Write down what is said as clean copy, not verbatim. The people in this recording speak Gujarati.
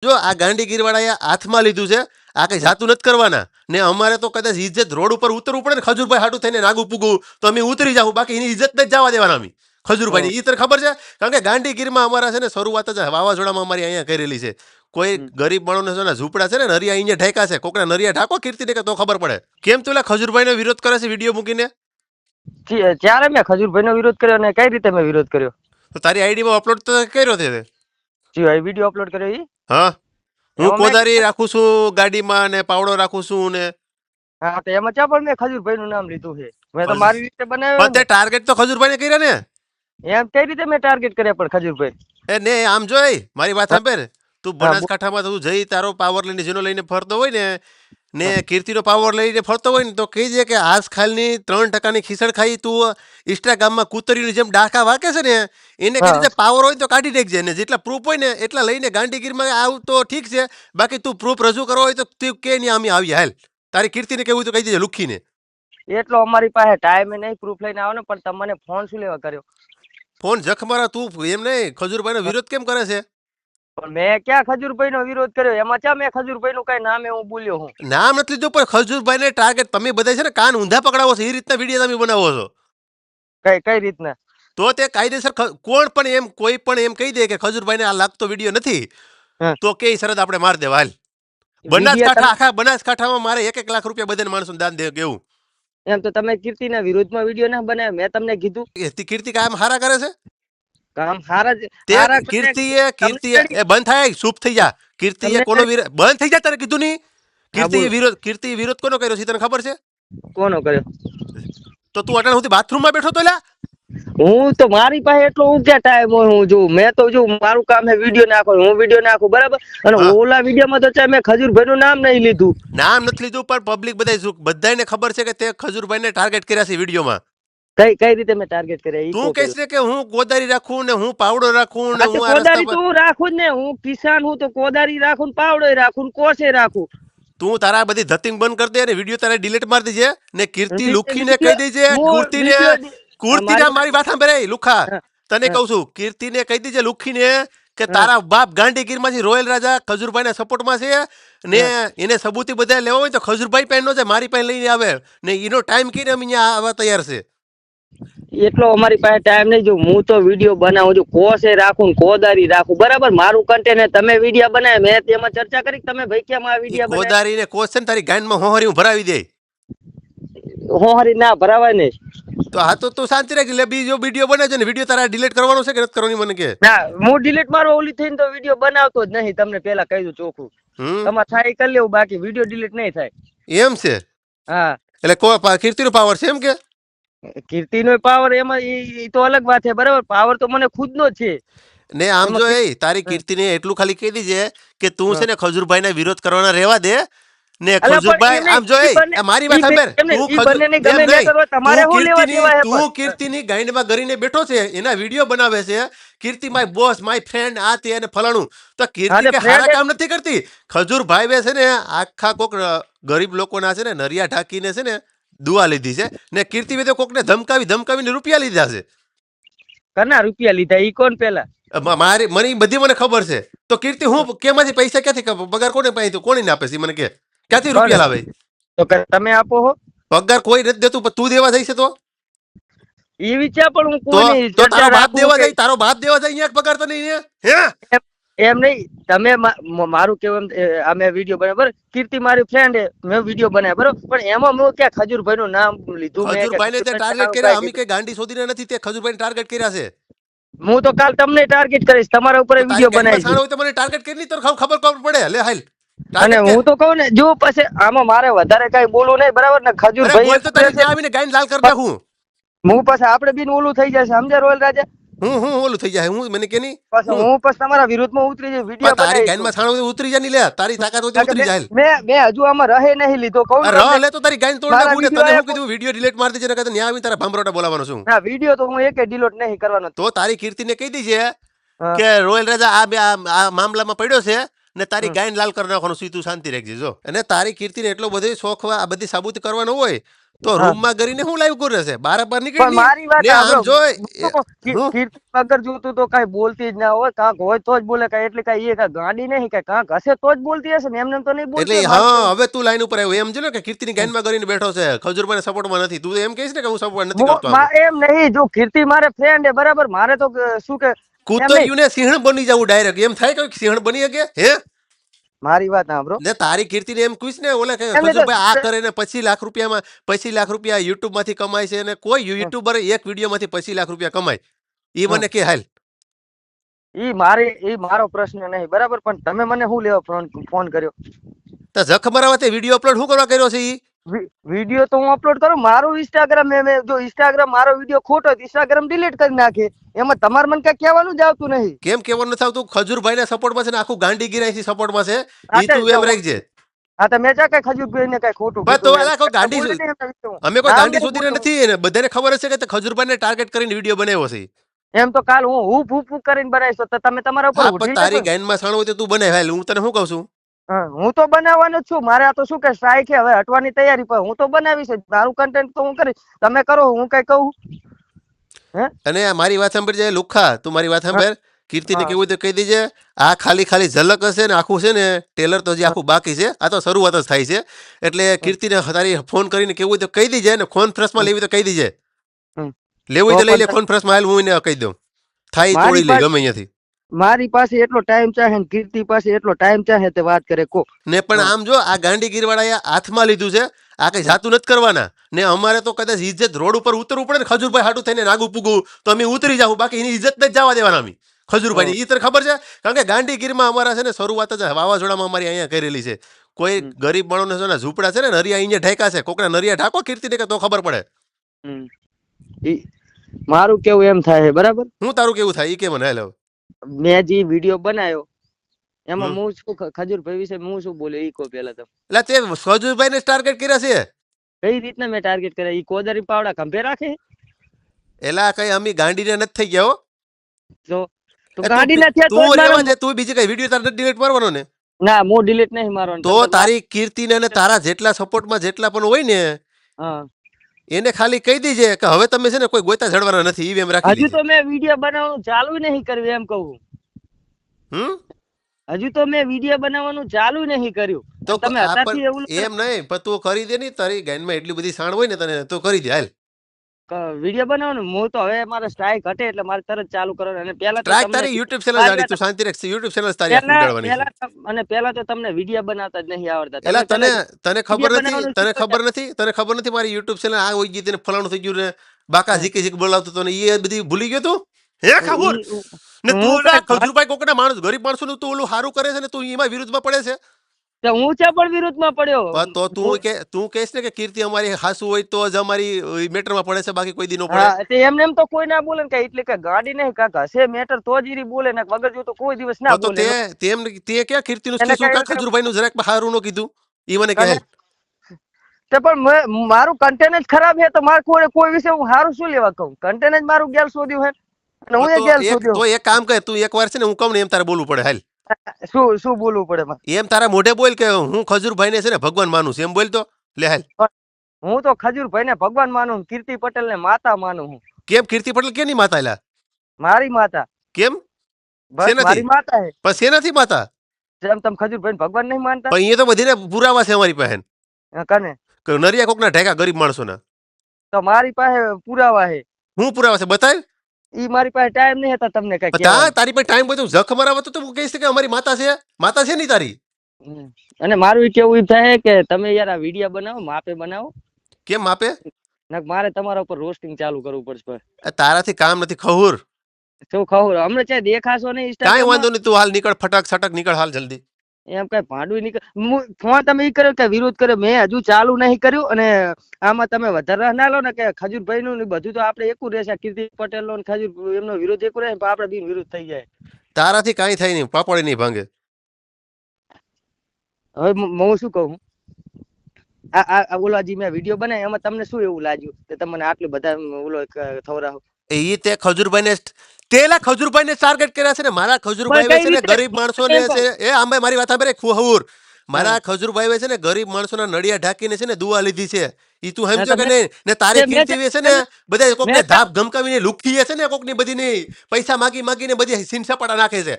જો આ ગાંડીગીર વાળા હાથમાં લીધું છે, આ કઈ જાતું નથી કરવાના ને. અમારે તો કદાચ ઇજ્જત રોડ ઉપર ઉતરવું પડે ને, ખજૂરભાઈ હાટું થઈને નાગું પૂગું તો અમે ઉતરી જાવ, બાકી એની ઇજ્જત નથી જવા દેવાના અમે ખજૂરભાઈ. એ તને ખબર છે, કારણ કે ગાંડીગીરમાં અમારા છે ને શરૂઆત જ વાવાઝોડામાં અમારી અહીંયા કરેલી છે. કોઈ ગરીબ માણસને છે ને ઝૂંપડા છે ને નરિયા અહીંયા ઢાંકા છે, કોકના નરિયા ઢાંકો કીર્તિને કે તો ખબર પડે. કેમ તું ખજૂરભાઈનો વિરોધ કરે છે વિડીયો મૂકીને? ત્યારે મેં ખજૂરભાઈનો વિરોધ કર્યો ને કઈ રીતે મેં વિરોધ કર્યો? તો તારી આઈડીમાં અપલોડ તો કર્યો છે વિડીયો અપલોડ કર્યો ઈ? હા, હું કોદારી રાખું છું ગાડીમાં ને પાવડો રાખું છું ને. હા, તો એમાં ચા પણ મેં ખજૂરભાઈ નું નામ લીધું છે. મેં તો મારી રીતે બનાવ્યો. પણ તે ટાર્ગેટ તો ખજૂરભાઈ ને કર્યા ને. એમ કઈ રીતે મેં ટાર્ગેટ કર્યા પણ ખજૂરભાઈ? એ ને આમ જોઈ મારી વાત સાંભળ, તું બનાસકાંઠામાં તું જઈ તારો પાવર લઈને જેનો લઈને ફરતો હોય ને કીર્તિનો પાવર લઈને ફરતો હોય ને તો કહી દે કે આજ ખાલની 3% ખીસડ ખાઈ તું ઇન્સ્ટાગ્રામમાં કૂતરીની જેમ ડાકા વાકે છે ને, એને કહી દે પાવર હોય તો કાઢી નાખજે ને, જેટલા પ્રૂફ હોય ને એટલા લઈને ગાંડીગીરમાં આવ તો ઠીક છે, બાકી તું પ્રૂફ રજૂ કરવો હોય તો તું કે નહીં અમે આવી હાલ. તારી કીર્તિને કેવું તો કહી દેજે લુખીને. એટલો અમારી પાસે ટાઈમ નહીં પ્રૂફ લઈને આવો ને, પણ તમને ફોન શું લેવા કર્યો? ફોન જખ મારા તું એમ નહીં ખજૂરભાઈનો વિરોધ કેમ કરે છે? પણ મેં ક્યાં ખજૂરભાઈ નો વિરોધ કર્યો? એમાં ચા મેં ખજૂરભાઈ નું કઈ નામે હું બોલ્યો હું? નામ નથી લીધું, પણ ખજૂરભાઈ ને ટાર્ગેટ તમે બધા છે ને કાન ઊંધા પકડાવો છો, એ રીતના વિડીયો તમે બનાવો છો. કઈ રીતના? તો તે કાયદેસર કોણ પણ એમ કોઈ પણ એમ કહી દે કે ખજૂરભાઈ ને આ લાગતો વિડીયો નથી, તો કે શરત આપણે માર દેવા હાલ. બનાસકાંઠા આખા બનાસકાંઠામાં મારે 1 લાખ રૂપિયા બધાને માણસો દાન દે કેવું. એમ તો તમે કીર્તિના વિરોધમાં વિડીયો ના બનાવ્યો? મેં તમને કીધું કીર્તિ કામ હારા કરે છે, કામ હારા કીર્તિએ એ બંધ થાય, ચૂપ થઈ જા. કીર્તિએ કોનો વિરોધ બંધ થઈ જા, તારે કીધું નહીં? કીર્તિ વિરોધ કોનો કર્યો છે તને ખબર છે? કોનો કર્યો? તો તું અટાણ સુધી બાથરૂમમાં બેઠો તો લ્યા. હું તો મારી પાસે એટલો ઊંચા ટાઈમ હોય, હું જોઉં. મેં તો જો મારું કામ છે વિડીયો નાખો, હું વિડીયો નાખું બરાબર. અને ઓલા વિડીયોમાં તો મેં ખજૂરભાઈ નું નામ નહીં લીધું. નામ નથી લીધું, પણ પબ્લિક બધાને ખબર છે કે તે ખજૂરભાઈ ને ટાર્ગેટ કર્યા છે વિડીયોમાં. કઈ રીતે મેં ટાર્ગેટ કર્યા? તું કહેશ કે હું કોદારી રાખું ને હું પાવડો રાખું ને હું કોદારી તો હું રાખું જ ને, હું કિસાન હું તો કોદારી રાખું ને પાવડો રાખું ને કોસે રાખું. તું તારા બધી ધતિંગ બંધ કરી દે અને વિડીયો તારે ડિલીટ મારી દેજે ને કીર્તિ લુખીને કહી દેજે. કીર્તિને મારી વાત સાંભળે લુખા, તને કહું છું, કીર્તિને કહી દેજે લુખીને કે તારા બાપ ગાંડીગીરમાંથી રોયલ રાજા ખજૂરભાઈના સપોર્ટમાં છે ને એને સબૂતી બધા લેવા હોય તો ખજૂરભાઈ પાસે નો જાય, મારી પાસે લઈને આવે ને એનો ટાઈમ કીને અમે અહીંયા આવવા તૈયાર છે. એટલો અમારી પાસે ટાઈમ નહીં. જો હું તો વિડીયો બનાવું છું, કોસે રાખું કોદારી રાખું બરાબર. મારું કન્ટેન્ટ તમે વિડીયો બનાવે, મેં તેમાં ચર્ચા કરી તમે ભાઈ કેમ આ વિડીયો કોદારી ને કોસ છે ને તારી ગાંડમાં હોહરી હું ભરાવી દે. હોહરી ના ભરાવાય નહીં તો હા તો તું શાંતિ રાખી લે. બીજો વિડીયો બને છે ને વિડીયો તારા ડિલીટ કરવાનો છે કે નથી કરવાની મને કે? ના, હું ડિલીટ મારો ઓલી થઈને તો વિડીયો બનાવતો જ નહીં. તમને પેલા કહી દઉં ચોખ્ખું, તમારે થાય કરી લેવું, બાકી વિડીયો ડિલીટ નહીં થાય. એમ છે? હા, એટલે કીર્તિનો પાવર છે એમ કે? કીર્તિનો પાવર એમાં એ તો અલગ વાત છે બરાબર. પાવર તો મને ખુદનો જ છે ને. આમ જો તારી કીર્તિને એટલું ખાલી કહી દીજે કે તું છે ને ખજૂરભાઈ ને વિરોધ કરવાના રહેવા દે ને. ખજૂરભાઈ આમ જો મારી વાત સાંભળ, તું કીર્તિની ગાંડમાં ગરીને બેઠો છે, એના વિડીયો બનાવે છે, કીર્તિ માય બોસ માય ફ્રેન્ડ આ તે અને ફલાણું, તો કીર્તિ કે સારા કામ નથી કરતી. ખજૂરભાઈ છે ને આખા કોક ગરીબ લોકોના છે ને નરિયા ઢાંકીને છે ને દુઆ લીધી છે ને કીર્તિ વેદે કોકને ધમકાવીને રૂપિયા લીધા છે. કના રૂપિયા લીધા? ઈ કોણ? પેલા મને બધી મને ખબર છે. તો કીર્તિ હું કેમાંથી પૈસા ક્યાંથી પગાર કોને પાઈ કોને આપે છે મને કે? ક્યાંથી રૂપિયા લાવે? તો તમે આપો હો? પગાર કોઈ નથી દેતું, પણ તું દેવા જઈશ તો એ વિચાર પણ હું કોઈ તો તારો બાપ દેવા જાય, તારો બાપ દેવા જાય અહીંયા પગાર તો નહીં હે? એમ નહીં, તમે મારું કેવું અમે વિડીયો બનાવ્યો બરાબર. કીર્તિ મારી ફ્રેન્ડ મેં વિડીયો બનાવ્યો બરાબર, પણ એમાં મેં ક્યાં ખજૂરભાઈ નું નામ લીધું? ખજૂરભાઈ ને ટાર્ગેટ કર્યા, અમે કઈ ગાંડી શોધીને નથી, તે ખજૂરભાઈ ને ટાર્ગેટ કર્યા છે. હું તો કાલ તમને ટાર્ગેટ કરીશ, તમારા ઉપર વિડીયો બનાવીશ. હોય તો મને ટાર્ગેટ કરી તો ખબર પડે. લે હાલ. અને હું તો કહું ને, જો પછી આમાં મારે વધારે કઈ બોલવું નહીં બરાબર ને. ખજૂરભાઈ તો તારી આવીને ગાઈન લાલ કરી નાખું હું, પછી આપણે બીન ઓલું થઈ જશે, સમજ્યા રોયલ રાજા? હું ઓલું થઈ જાય, હું મને કે નહીં, હું પછી તમારા વિરુદ્ધમાં ઉતરી જાય વિડીયો. તારી ગાઈનમાં છાણો ઉતરી જાય, નહીં લે તારી તાકાત હોય ઉતરી જાય. મેં હજુ આમાં રહે નહીં લીધો, કહું રહ લે તો તારી ગાઈન તોડ નાખું ને. તને હું કીધું વિડીયો ડિલીટ માર દેજે, નકર ન્યા આવીને તારા ભાંભરોટા બોલાવવાનો છું. ના, વિડીયો તો હું એકે ડિલીટ નહીં કરવાનો. તો તારી કીર્તિને કહી દેજે કે રોયલ રાજા આ મામલામાં પડ્યો છે ને તારી ગાઈન લાલ કરી નાખવાનું. સીધું શાંતિ રાખજે. જો અને તારી કીર્તિને એટલો બધો શોખ આ બધી સાબુતી કરવાનો હોય તો હા રૂમમાં કરીને હું લાઈવ કરે છે બહાર નીકળી પણ નહીં મારી વાત ને સાંભળો આમ જોય હું શું કહું? હું કીર્તિ વગર જોતું તો કઈ બોલતી જ ના હોય, કાંક હોય તો જ બોલે, કઈ એટલે કઈ એ કઈ ગાંડી નહીં, કઈ કાંક હશે તો જ બોલતી હશે ને, એમને તો નહીં બોલતી એટલે હોય. મારું હા કેવું હવે તું લાઈન ઉપર આવ્યો એમ છે ને કે કીર્તિની ગાઈનમાં કરીને બેઠો છે ખજૂરભાઈ સપોર્ટમાં નથી તું એમ કહીશ ને કે હું સપોર્ટ નથી કરતો આમાં એમ નહીં, જો કીર્તિ મારે ફ્રેન્ડ હે બરાબર, મારે તો શું કે એમ નહીં. કૂતરિયું ને સિંહણ બની જવું ડાયરેક્ટ એમ થાય કે સિંહણ બની શકે હે મારી વાત સાંભળો, ને તારી કીર્તિને એમ કહીશ ને ઓલે કે એમ નહીં ખજૂરભાઈ આ તો કરે ને 25 લાખ રૂપિયા યુટ્યુબ માંથી કમાય છે અને કોઈ યુટ્યુબર એક વિડીયો માંથી 25 લાખ રૂપિયા કમાય ઈ મને કે હાલ ઈ મારો પ્રશ્ન નહીં બરાબર, પણ તમે મને શું લેવા ફોન કર્યો? તો જખ મરાવા તે વિડીયો અપલોડ શું કરવા કર્યો છે ઈ વિડીયો તો હું અપલોડ કરું, મારું ઇન્સ્ટાગ્રામ મેં જો ઇન્સ્ટાગ્રામ મારો વિડીયો ખોટો હોય તો ઇન્સ્ટાગ્રામ ડિલીટ કરી નાખે, એમાં તમારે મને કઈ કહેવાનું જ આવતું નહીં. કેમ કેવાનું નથી આવતું ખજૂરભાઈ ના સપોર્ટમાં છે ને આખું ગાંડી ગિરાઈ સપોર્ટમાં છે હા ઈ તે તું એમ રાખજે હા તો મેં ચા કઈ ખજૂરભાઈ ને કઈ ખોટું બસ તો કીધું અલા કોઈ ગાંડી બોલી નહીં એમના વિશે હું. અમે કોઈ નામ ગાંડી નહીં સુધીને બોલતો. નથી ને બધાને ખબર હશે કે ખજૂરભાઈને ટાર્ગેટ કરીને વિડીયો બનાવ્યો છે એમ તો કાલ હું હૂપ કરીને બનાવીશ તો તમે તમારા ઉપર હા પણ ઉઠી તારી લેશો. ગાયનમાં સાણું હોય તો તું બનાય હાલ હું તને શું કહું છું હા, હું તો બનાવવાનો જ છું, મારે આ તો શું કે સ્ટ્રાઇક છે, હવે હટવાની તૈયારી, પર હું તો બનાવીશ જ, મારું કન્ટેન્ટ તો હું કરીશ, તમે કરો હું કઈ કહું? હે અને આ મારી વાત સાંભળ જાય લુખા તું મારી વાત સાંભળ કીર્તિને હા. કેવું હોય તો કહી દેજે આ ખાલી ઝલક હશે ને આખું છે ને ટેલર તો હજી આખું બાકી છે આ તો શરૂઆત જ થાય છે એટલે કીર્તિને તારી ફોન કરીને કેવું હોય તો કહી દેજે ને કોન્ફરન્સમાં લેવી તો કહી દેજે હમ. લેવું હોય તો તો લઈ લે પણ કોન્ફરન્સમાં હાલ હું એને કહી દઉં થાય ઈ મારી તોડી લે પાસે ગમે અહીંયાથી મારી પાસે એટલો ટાઈમ ચાહે ને કીર્તિ પાસે એટલો ટાઈમ ચાહે તે વાત કરે કો. ને પણ આમ જો આ ગાંડીગીર વાળાએ હાથમાં લીધું છે આ કઈ જાતું નથી કરવાના ને અમારે તો કદાચ ઇજ્જત રોડ ઉપર ઉતરવું પડે ને ખજૂરભાઈ હાટું થઈને નાગું પૂગું તો અમે ઉતરી જાવ બાકી એની ઇજ્જત નથી જવા દેવાના અમે ખજૂરભાઈ ની તને ખબર છે કારણ કે ગાંડીગીરમાં અમારા છે ને શરૂઆત જ વાવાઝોડામાં અમારી અહીંયા કરેલી છે કોઈ ગરીબ માણસને છે ને ઝૂંપડા છે ને નરિયા અહીંયા ઢાંકા છે કોકના નરિયા ઢાંકો કીર્તિને કે તો ખબર પડે હમ. ઈ મારું કેવું એમ થાય છે બરાબર, હું તારું કેવું થાય ઈ કે મને હાલ હવે મેં જે વિડીયો બનાવ્યો એમાં હમ. હું શું ખજૂરભાઈ વિશે હું શું બોલ્યો ઈ કો પેલા તો એટલે તે ખજૂરભાઈ ને ટાર્ગેટ કર્યા છે કઈ રીતના મેં ટાર્ગેટ કર્યા? ઈ કોદરી પાવડા ખંભે રાખે એલા કઈ અમે ગાંડીને નથી થઈ ગયા હો તો એ ગાડી તું ના થયા તો તું જ રેવા મારો દે તું બીજી કઈ વિડીયો તારે ડિલીટ કરવાનો ને ના હું ડિલીટ નહીં મારવાનો. તો તમને તારી કીર્તિને અને તારા જેટલા સપોર્ટમાં જેટલા પણ હોય ને હા એને ખાલી કહી દીજે કે હવે તમે છે ને કોઈ ગોતા જડવાના નથી ઈ એમ રાખી હજુ લીજે તો મેં વિડીયો બનાવવાનું ચાલુ નહીં કર્યું એમ કહું. હમ હજુ તો મેં વિડીયો બનાવવાનું ચાલુ નહીં કર્યું. તો તમે આ અત્યારથી પણ એવું એમ નહીં પણ તું કરી દે ની તારી ગાયનમાં એટલી બધી સાણ હોય ને તને તો કરી દે હાલ વિડીયો બનાવવાનું, હું તો હવે મારે સ્ટ્રાઇક હટે એટલે મારે તરત ચાલુ કરવાનું. અને પહેલા તો ટ્રાય તમને તારી યુટ્યુબ ચેનલ મારી જાડી વાત તું શાંતિ રાખ યુટ્યુબ ચેનલ તારી આખી ઉડાડવાની છે અને પહેલા તો તમને વિડીયો બનાવતા જ નહીં આવડતા. એલા તમે તને પહેલા તને વિડીયો ખબર બનાવવાનું નથી તને ખબર નથી મારી યુટ્યુબ ચેનલ આ હોય ગઈ તને ફલાણું થઈ ગયું ને બાકા ઝીકી ઝીક બોલાવતો તો ને એ બધી ભૂલી ગયો તું હે ખબર ને તું હું ઓલા કઈ ખજૂરભાઈ કોકના માણસ ગરીબ માણસોનું તું ઓલું સારું કરે છે ને તું એમાં વિરુદ્ધમાં પડે છે હું ચા પણ વિરુદ્ધમાં પડ્યો. તો તું કહેશ ને કે કીર્તિ અમારી હાસુ હોય તો જ અમારી મેટરમાં પડે છે બાકી કોઈ દી ન પડે હા તે એમને એમ તો કોઈ ના બોલે ને કે એટલે કે ગાડી નહીં કાકા હશે મેટર તો જ ઈ બોલે ને વગર જો તો કોઈ દિવસ ના તો બોલે. તે ક્યાં કીર્તિનું એને સ્ટેશન કા કઈ ખજૂરભાઈ નું જરાક હારું ન કીધું ઈ મને કહે તે પણ મારું કન્ટેન્ટ જ ખરાબ છે તો મારે કોઈ વિશે હું સારું શું લેવા કહું? કન્ટેન્ટ જ મારું ગેલ શોધ્યું છે અને હું એ ગેલ શોધ્યો. તો એક કામ કર તું એકવાર છે ને હું કહું ને એમ તારે બોલવું પડે હાલ શું બોલવું પડે મારે? એમ તારા મોઢે બોલ કે હું ખજૂરભાઈ ને છે ને ભગવાન માનું છું એમ બોલ તો લે હાલ હું તો ખજૂરભાઈ ને ભગવાન માનું, કીર્તિ પટેલ ને માતા માનું હું. કેમ કીર્તિ પટેલ કેની માતા એલા મારી માતા કેમ બસ શેનાથી? મારી માતા હે. પણ શેનાથી માતા જેમ તમે ખજૂરભાઈ ને ભગવાન નહીં માનતા પણ એ તો બધીને પુરાવા છે અમારી પાસે કને કે નરિયા કોકના ઢેકા ગરીબ માણસોના તો મારી પાસે પુરાવા હે. હું પુરાવા છે બતાવ ઈ મારી પાસે ટાઈમ નહીં હતા તમને કઈ કહેવાનો. તારી પાસે ટાઈમ બધું જખ મરાવો તો તું કહીશ કે અમારી માતા છે નહીં તારી અને મારું ઈ કેવું ઈ થાય કે તમે યાર આ વિડીયો બનાવો માપે બનાવો કેમ માપે નક મારે તમારા ઉપર રોસ્ટિંગ ચાલુ કરવું પડશે. તારાથી કામ નથી ખહુર શું ખબર હમણાં ચાહે દેખાશો નહીં કાંઈ Instagram વાંધો નહીં તું હાલ નીકળ ફટાક છટક નીકળ હાલ જલ્દી એમ કઈ ભાંડવું નીકળ ફોન તમે ઈ કર્યો કે વિરોધ કર્યો, મેં હજુ ચાલુ નહીં કર્યું. અને આમાં તમે વધારે ના લો ને કે ખજૂરભાઈ નું બધું તો આપણે એકું રહેશે, કીર્તિ પટેલ નો ખજૂર એમનો વિરોધ એકું રહે આપણે બી વિરોધ થઈ જાય. તારાથી કાંઈ થાય નહીં પાપડી નહીં ભાંગે હવે હું શું કહું, આ ઓલા જે મેં વિડીયો બનાવ્યો એમાં તમને શું એવું લાગ્યું કે તમને આટલું બધા ઓલો થવરાવો? એ તે ખજૂરભાઈને ટાર્ગેટ કર્યા છે ને મારા ખજૂરભાઈ છે ને ગરીબ માણસોને છે એ આંબે મારી વાત સાંભળે ખુહુર મારા ખજૂરભાઈ છે ને ગરીબ માણસોના નડિયા ઢાંકીને છે ને દુઆ લીધી છે ઈ તું ના સમજો કે તમે નહીં ને તારી મેં કીર્તિ છે ને બધા કોકને મેં ધાપ ધમકાવીને લુખી છે ને કોકની બધીની પૈસા માગી માગીને બધી સીન સપાટા નાખે છે